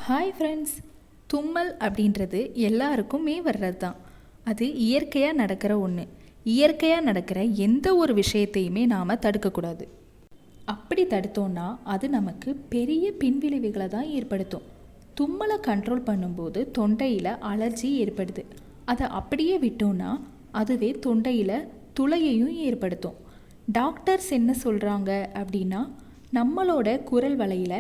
Hi friends, தும்மல் அப்படின்றது எல்லாருக்குமே வர்றது தான். அது இயற்கையாக நடக்கிற ஒன்று. இயற்கையாக நடக்கிற எந்த ஒரு விஷயத்தையுமே நாம் தடுக்கக்கூடாது. அப்படி தடுத்தோன்னா அது நமக்கு பெரிய பின்விளைவுகளை தான் ஏற்படுத்தும். தும்மலை கண்ட்ரோல் பண்ணும்போது தொண்டையில் அலர்ஜி ஏற்படுது. அதை அப்படியே விட்டோன்னா அதுவே தொண்டையில் துளையையும் ஏற்படுத்தும். டாக்டர்ஸ் என்ன சொல்கிறாங்க அப்படின்னா, நம்மளோட குரல் வளையில்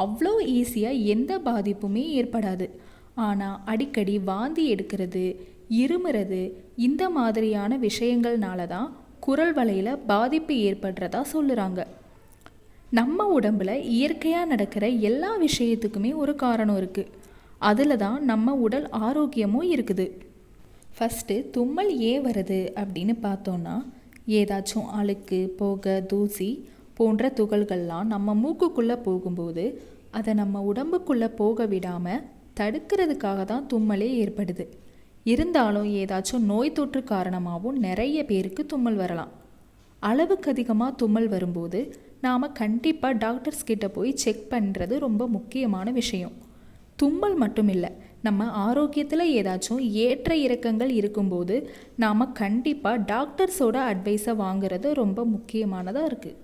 அவ்வளோ ஈஸியாக எந்த பாதிப்புமே ஏற்படாது. ஆனால் அடிக்கடி வாந்தி எடுக்கிறது, இருமுறது, இந்த மாதிரியான விஷயங்கள்னால தான் குரல் வளையில் பாதிப்பு ஏற்படுறதா சொல்லுறாங்க. நம்ம உடம்பில் இயற்கையாக நடக்கிற எல்லா விஷயத்துக்குமே ஒரு காரணம் இருக்குது. அதில் தான் நம்ம உடல் ஆரோக்கியமும் இருக்குது. ஃபஸ்ட்டு தும்மல் ஏன் வருது அப்படின்னு பார்த்தோன்னா, ஏதாச்சும் அழுக்கு, புகை, தூசி போன்ற துகள்கள்லாம் நம்ம மூக்குக்குள்ளே போகும்போது அதை நம்ம உடம்புக்குள்ளே போக விடாமல் தடுக்கிறதுக்காக தான் தும்மலே ஏற்படுது. இருந்தாலும் ஏதாச்சும் நோய் தொற்று காரணமாகவும் நிறைய பேருக்கு தும்மல் வரலாம். அளவுக்கு அதிகமாக தும்மல் வரும்போது நாம் கண்டிப்பாக டாக்டர்ஸ் கிட்ட போய் செக் பண்ணுறது ரொம்ப முக்கியமான விஷயம். தும்மல் மட்டும் இல்லை, நம்ம ஆரோக்கியத்தில் ஏதாச்சும் ஏற்ற இறக்கங்கள் இருக்கும்போது நாம் கண்டிப்பாக டாக்டர்ஸோட அட்வைஸை வாங்குறது ரொம்ப முக்கியமானதாக இருக்குது.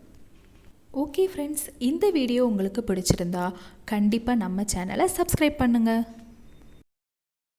ஓகே ஃப்ரெண்ட்ஸ், இந்த வீடியோ உங்களுக்கு பிடிச்சிருந்தா கண்டிப்பாக நம்ம சேனலை சப்ஸ்கிரைப் பண்ணுங்கள்.